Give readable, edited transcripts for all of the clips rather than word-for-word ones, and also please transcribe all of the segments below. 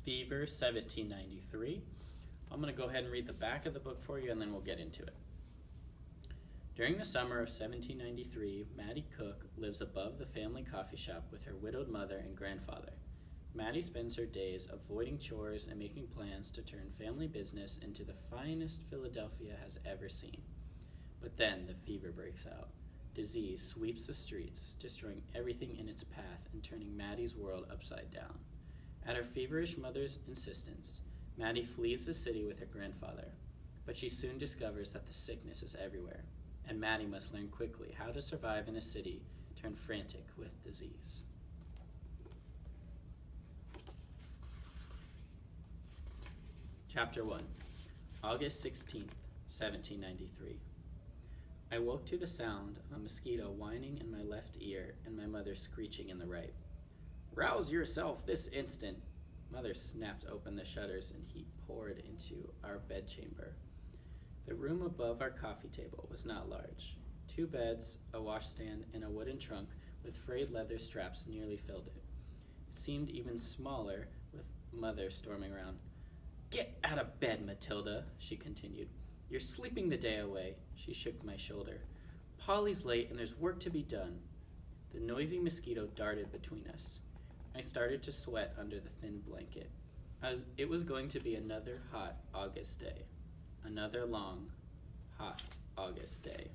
Fever 1793. I'm going to go ahead and read the back of the book for you and then we'll get into it. During the summer of 1793, Maddie Cook lives above the family coffee shop with her widowed mother and grandfather. Maddie spends her days avoiding chores and making plans to turn family business into the finest Philadelphia has ever seen. But then the fever breaks out. Disease sweeps the streets, destroying everything in its path and turning Maddie's world upside down. At her feverish mother's insistence, Maddie flees the city with her grandfather, but she soon discovers that the sickness is everywhere, and Maddie must learn quickly how to survive in a city turned frantic with disease. Chapter 1, August 16th, 1793. I woke to the sound of a mosquito whining in my left ear and my mother screeching in the right. "Rouse yourself this instant!" Mother snapped open the shutters and heat poured into our bedchamber. The room above our coffee table was not large. 2 beds, a washstand, and a wooden trunk with frayed leather straps nearly filled it. It seemed even smaller with Mother storming around. "Get out of bed, Matilda," she continued. "You're sleeping the day away." She shook my shoulder. "Polly's late and there's work to be done." The noisy mosquito darted between us. I started to sweat under the thin blanket. It was going to be another hot August day. Another long, hot August day.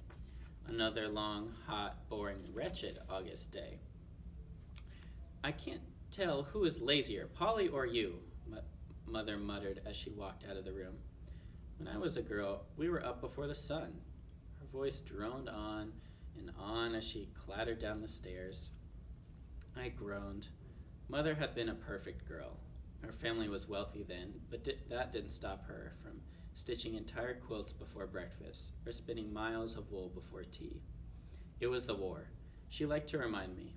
Another long, hot, boring, wretched August day. "I can't tell who is lazier, Polly or you," Mother muttered as she walked out of the room. "When I was a girl, we were up before the sun." Her voice droned on and on as she clattered down the stairs. I groaned. Mother had been a perfect girl. Our family was wealthy then, but that didn't stop her from stitching entire quilts before breakfast or spinning miles of wool before tea. It was the war. She liked to remind me.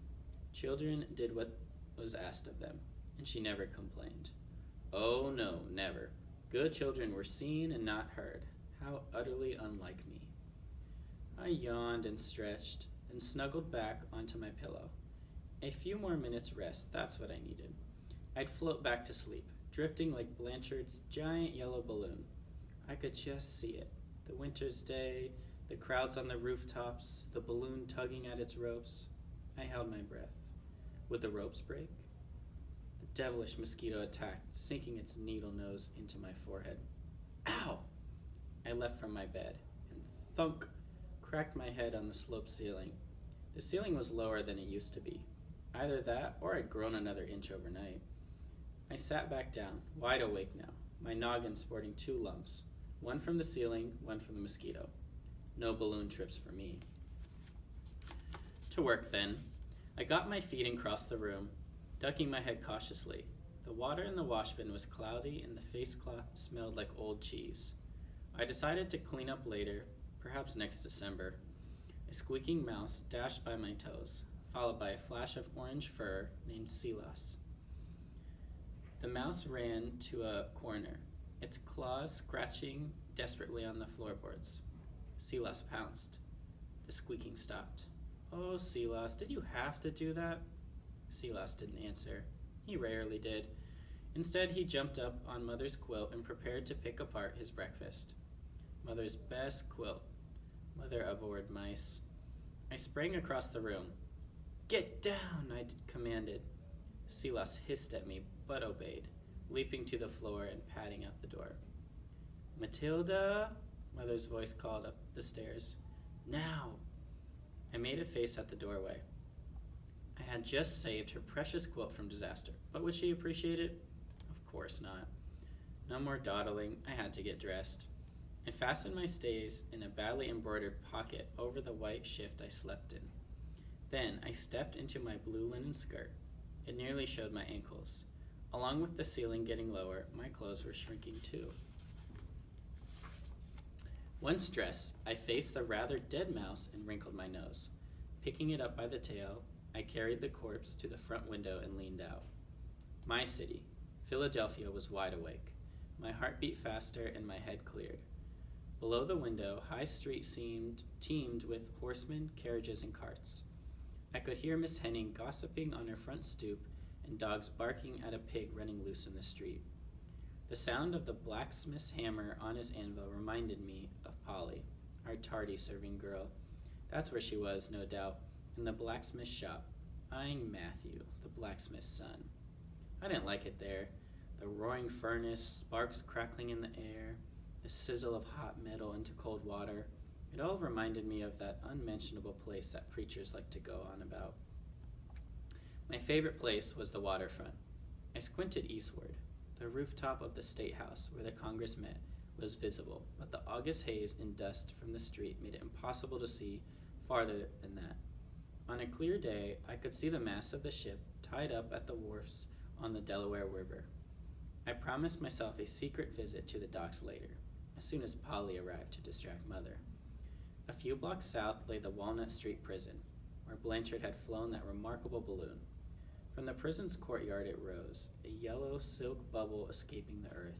Children did what was asked of them, and she never complained. Oh no, never. Good children were seen and not heard. How utterly unlike me. I yawned and stretched, then snuggled back onto my pillow. A few more minutes rest, that's what I needed. I'd float back to sleep, drifting like Blanchard's giant yellow balloon. I could just see it. The winter's day, the crowds on the rooftops, the balloon tugging at its ropes. I held my breath. Would the ropes break? The devilish mosquito attacked, sinking its needle nose into my forehead. Ow! I leapt from my bed, and thunk, cracked my head on the sloped ceiling. The ceiling was lower than it used to be. Either that, or I'd grown another inch overnight. I sat back down, wide awake now, my noggin sporting 2 lumps, one from the ceiling, one from the mosquito. No balloon trips for me. To work then. I got my feet and crossed the room, ducking my head cautiously. The water in the washbin was cloudy and the face cloth smelled like old cheese. I decided to clean up later, perhaps next December. A squeaking mouse dashed by my toes, followed by a flash of orange fur named Silas. The mouse ran to a corner, its claws scratching desperately on the floorboards. Silas pounced. The squeaking stopped. "Oh, Silas, did you have to do that?" Silas didn't answer. He rarely did. Instead, he jumped up on Mother's quilt and prepared to pick apart his breakfast. Mother's best quilt. Mother abhorred mice. I sprang across the room. "Get down," I commanded. Silas hissed at me, but obeyed, leaping to the floor and padding out the door. "Matilda," Mother's voice called up the stairs. "Now." I made a face at the doorway. I had just saved her precious quilt from disaster, but would she appreciate it? Of course not. No more dawdling, I had to get dressed. I fastened my stays in a badly embroidered pocket over the white shift I slept in. Then I stepped into my blue linen skirt. It nearly showed my ankles. Along with the ceiling getting lower, my clothes were shrinking too. Once dressed, I faced the rather dead mouse and wrinkled my nose. Picking it up by the tail, I carried the corpse to the front window and leaned out. My city, Philadelphia, was wide awake. My heart beat faster and my head cleared. Below the window, High Street seemed teemed with horsemen, carriages, and carts. I could hear Miss Henning gossiping on her front stoop and dogs barking at a pig running loose in the street. The sound of the blacksmith's hammer on his anvil reminded me of Polly, our tardy serving girl. That's where she was, no doubt, in the blacksmith's shop, eyeing Matthew, the blacksmith's son. I didn't like it there. The roaring furnace, sparks crackling in the air, the sizzle of hot metal into cold water. It all reminded me of that unmentionable place that preachers like to go on about. My favorite place was the waterfront. I squinted eastward. The rooftop of the State House, where the Congress met, was visible, but the August haze and dust from the street made it impossible to see farther than that. On a clear day, I could see the masts of the ship tied up at the wharfs on the Delaware River. I promised myself a secret visit to the docks later, as soon as Polly arrived to distract Mother. A few blocks south lay the Walnut Street prison, where Blanchard had flown that remarkable balloon. From the prison's courtyard it rose, a yellow silk bubble escaping the earth.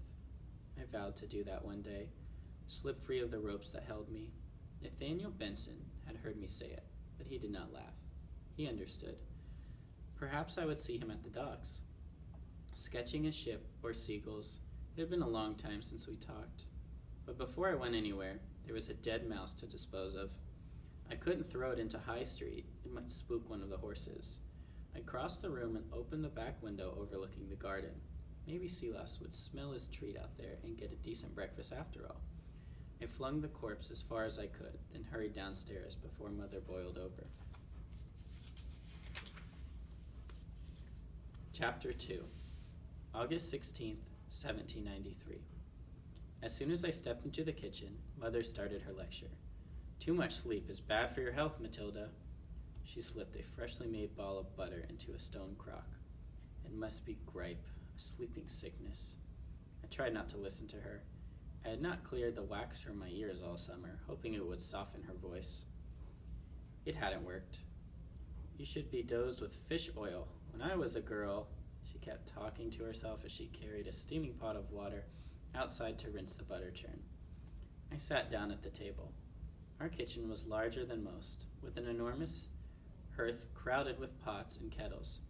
I vowed to do that one day, slip free of the ropes that held me. Nathaniel Benson had heard me say it, but he did not laugh. He understood. Perhaps I would see him at the docks, sketching a ship or seagulls. It had been a long time since we talked. But before I went anywhere, there was a dead mouse to dispose of. I couldn't throw it into High Street. It might spook one of the horses. I crossed the room and opened the back window overlooking the garden. Maybe Silas would smell his treat out there and get a decent breakfast after all. I flung the corpse as far as I could, then hurried downstairs before Mother boiled over. Chapter 2, August 16th, 1793. As soon as I stepped into the kitchen, Mother started her lecture. Too much sleep is bad for your health, Matilda. She slipped a freshly made ball of butter into a stone crock. It must be gripe, a sleeping sickness. I tried not to listen to her. I had not cleared the wax from my ears all summer, hoping it would soften her voice. It hadn't worked. You should be dosed with fish oil. When I was a girl, she kept talking to herself as she carried a steaming pot of water outside to rinse the butter churn. I sat down at the table. Our kitchen was larger than most, with an enormous hearth crowded with pots and kettles,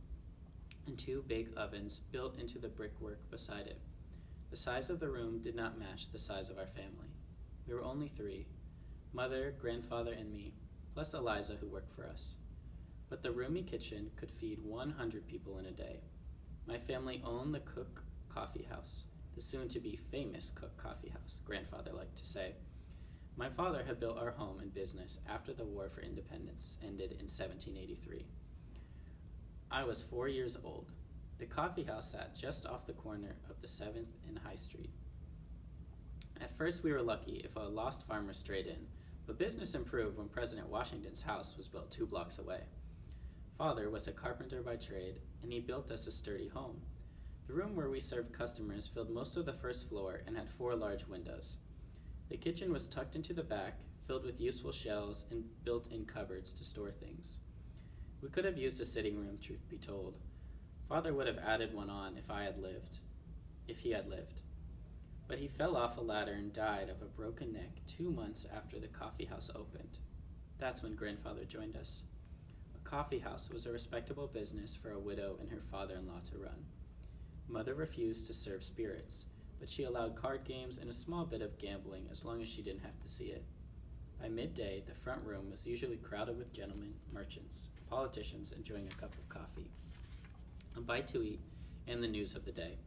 and two big ovens built into the brickwork beside it. The size of the room did not match the size of our family. We were only 3, Mother, grandfather, and me, plus Eliza who worked for us. But the roomy kitchen could feed 100 people in a day. My family owned the Cook Coffee House, the soon-to-be famous Cook Coffee House, grandfather liked to say. My father had built our home and business after the War for Independence ended in 1783. I was 4 years old. The coffee house sat just off the corner of the 7th and High Street. At first we were lucky if a lost farmer strayed in, but business improved when President Washington's house was built 2 blocks away. Father was a carpenter by trade, and he built us a sturdy home. The room where we served customers filled most of the first floor and had 4 large windows. The kitchen was tucked into the back, filled with useful shelves and built-in cupboards to store things. We could have used a sitting room, truth be told. Father would have added one on if he had lived. But he fell off a ladder and died of a broken neck 2 months after the coffee house opened. That's when grandfather joined us. A coffee house was a respectable business for a widow and her father-in-law to run. Mother refused to serve spirits, but she allowed card games and a small bit of gambling as long as she didn't have to see it. By midday, the front room was usually crowded with gentlemen, merchants, politicians enjoying a cup of coffee, a bite to eat, and the news of the day.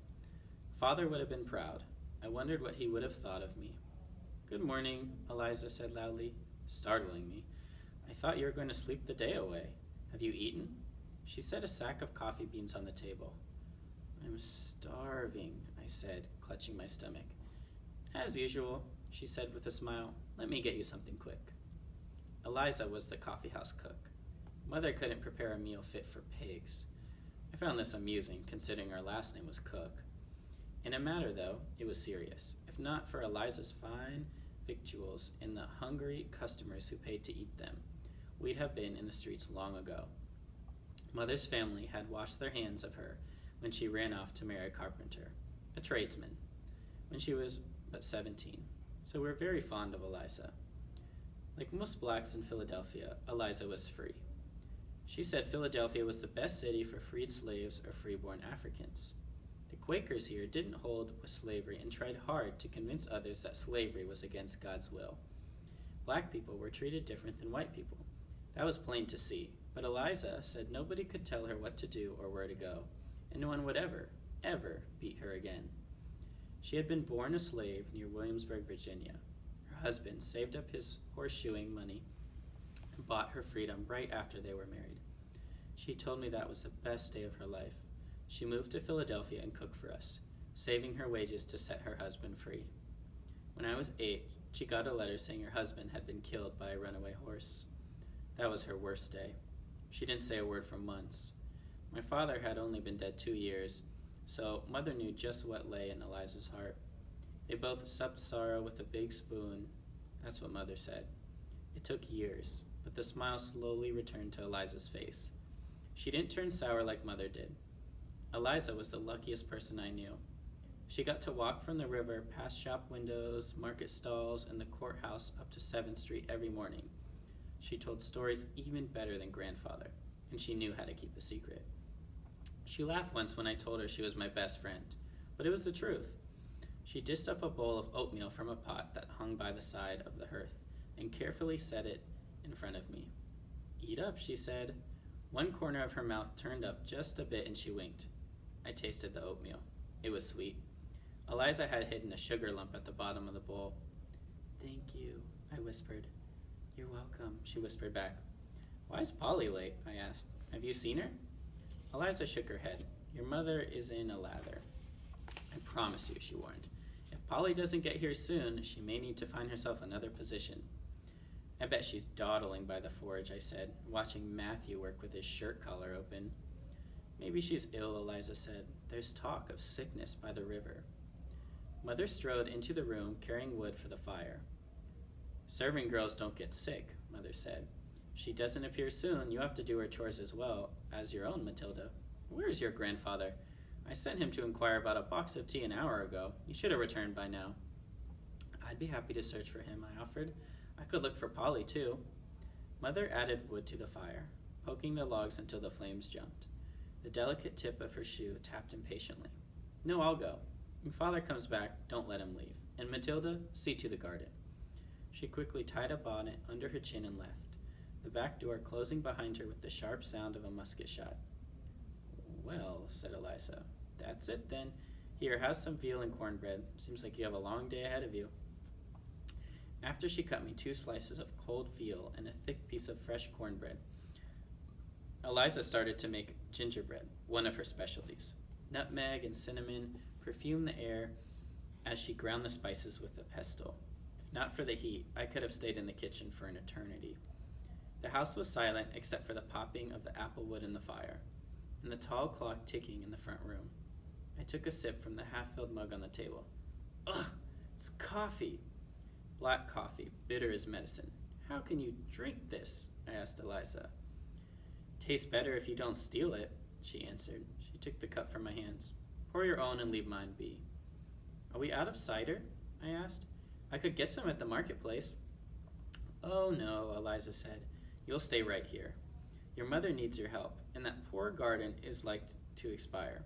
Father would have been proud. I wondered what he would have thought of me. "Good morning," Eliza said loudly, startling me. "I thought you were going to sleep the day away. Have you eaten?" She set a sack of coffee beans on the table. "I'm starving," I said, clutching my stomach. "As usual," she said with a smile. "Let me get you something quick." Eliza was the coffeehouse cook. Mother couldn't prepare a meal fit for pigs. I found this amusing, considering our last name was Cook. In a matter, though, it was serious. If not for Eliza's fine victuals and the hungry customers who paid to eat them, we'd have been in the streets long ago. Mother's family had washed their hands of her when she ran off to marry a carpenter, a tradesman, when she was but 17. So we're very fond of Eliza. Like most blacks in Philadelphia, Eliza was free. She said Philadelphia was the best city for freed slaves or freeborn Africans. The Quakers here didn't hold with slavery and tried hard to convince others that slavery was against God's will. Black people were treated different than white people. That was plain to see, but Eliza said nobody could tell her what to do or where to go, and no one would ever beat her again. She had been born a slave near Williamsburg, Virginia. Her husband saved up his horseshoeing money and bought her freedom right after they were married. She told me that was the best day of her life. She moved to Philadelphia and cooked for us, saving her wages to set her husband free. When I was 8, she got a letter saying her husband had been killed by a runaway horse. That was her worst day. She didn't say a word for months. My father had only been dead 2 years, so Mother knew just what lay in Eliza's heart. They both supped sorrow with a big spoon. That's what Mother said. It took years, but the smile slowly returned to Eliza's face. She didn't turn sour like Mother did. Eliza was the luckiest person I knew. She got to walk from the river past shop windows, market stalls, and the courthouse up to 7th Street every morning. She told stories even better than Grandfather, and she knew how to keep a secret. She laughed once when I told her she was my best friend, but it was the truth. She dished up a bowl of oatmeal from a pot that hung by the side of the hearth and carefully set it in front of me. "Eat up," she said. One corner of her mouth turned up just a bit and she winked. I tasted the oatmeal. It was sweet. Eliza had hidden a sugar lump at the bottom of the bowl. "Thank you," I whispered. "You're welcome," she whispered back. "Why is Polly late?" I asked. "Have you seen her?" Eliza shook her head. "Your mother is in a lather. I promise you," she warned. "If Polly doesn't get here soon, she may need to find herself another position." "I bet she's dawdling by the forge," I said, watching Matthew work with his shirt collar open. "Maybe she's ill," Eliza said. "There's talk of sickness by the river." Mother strode into the room carrying wood for the fire. "Serving girls don't get sick," Mother said. "If she doesn't appear soon, you have to do her chores as well as your own, Matilda. Where is your grandfather? I sent him to inquire about a box of tea an hour ago. He should have returned by now." "I'd be happy to search for him," I offered. "I could look for Polly, too." Mother added wood to the fire, poking the logs until the flames jumped. The delicate tip of her shoe tapped impatiently. "No, I'll go. When Father comes back, don't let him leave. And Matilda, see to the garden." She quickly tied a bonnet under her chin and left, the back door closing behind her with the sharp sound of a musket shot. "Well," said Eliza, "that's it then. Here, have some veal and cornbread. Seems like you have a long day ahead of you." After she cut me 2 slices of cold veal and a thick piece of fresh cornbread, Eliza started to make gingerbread, one of her specialties. Nutmeg and cinnamon perfumed the air as she ground the spices with a pestle. If not for the heat, I could have stayed in the kitchen for an eternity. The house was silent except for the popping of the apple wood in the fire, and the tall clock ticking in the front room. I took a sip from the half-filled mug on the table. "Ugh, it's coffee." "Black coffee, bitter as medicine. How can you drink this?" I asked Eliza. "Tastes better if you don't steal it," she answered. She took the cup from my hands. "Pour your own and leave mine be." "Are we out of cider?" I asked. "I could get some at the marketplace." "Oh no," Eliza said. "You'll stay right here. Your mother needs your help, and that poor garden is like to expire.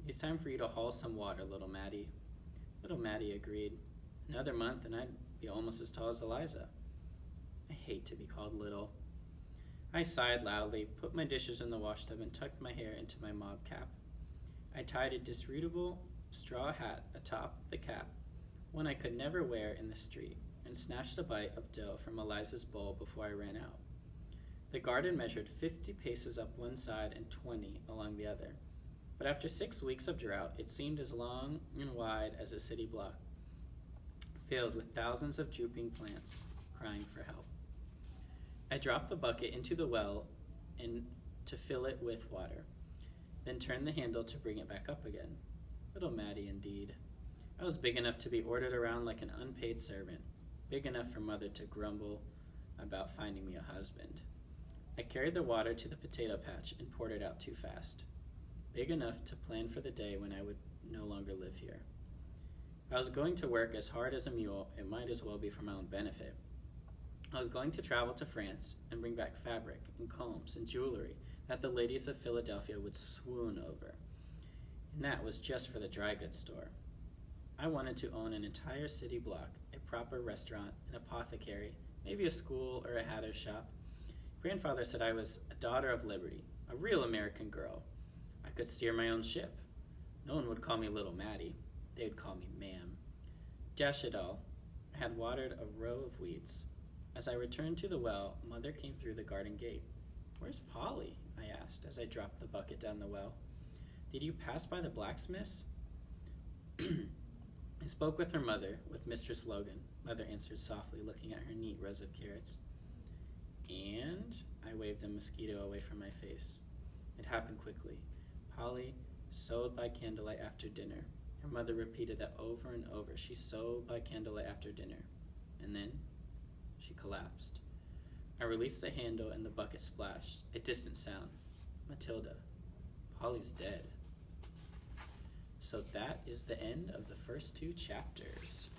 It's time for you to haul some water, little Maddie." Little Maddie agreed. Another month and I'd be almost as tall as Eliza. I hate to be called little. I sighed loudly, put my dishes in the wash tub, and tucked my hair into my mob cap. I tied a disreputable straw hat atop the cap, one I could never wear in the street, and snatched a bite of dough from Eliza's bowl before I ran out. The garden measured 50 paces up one side and 20 along the other, but after 6 weeks of drought, it seemed as long and wide as a city block, filled with thousands of drooping plants crying for help. I dropped the bucket into the well and to fill it with water, then turned the handle to bring it back up again. Little Maddie, indeed. I was big enough to be ordered around like an unpaid servant, big enough for Mother to grumble about finding me a husband. I carried the water to the potato patch and poured it out too fast, big enough to plan for the day when I would no longer live here. If I was going to work as hard as a mule, it might as well be for my own benefit. I was going to travel to France and bring back fabric and combs and jewelry that the ladies of Philadelphia would swoon over. And that was just for the dry goods store. I wanted to own an entire city block, a proper restaurant, an apothecary, maybe a school or a hatter's shop. Grandfather said I was a daughter of liberty, a real American girl. I could steer my own ship. No one would call me Little Maddie. They would call me Ma'am. Dash it all. I had watered a row of weeds. As I returned to the well, Mother came through the garden gate. "Where's Polly?" I asked as I dropped the bucket down the well. "Did you pass by the blacksmith's?" I spoke with her mother, with Mistress Logan. Mother answered softly, looking at her neat rows of carrots. And I waved the mosquito away from my face. It happened quickly. Polly sewed by candlelight after dinner. Her mother repeated that over and over. She sewed by candlelight after dinner. And then she collapsed. I released the handle and the bucket splashed. A distant sound. Matilda. Polly's dead. So that is the end of the first 2 chapters.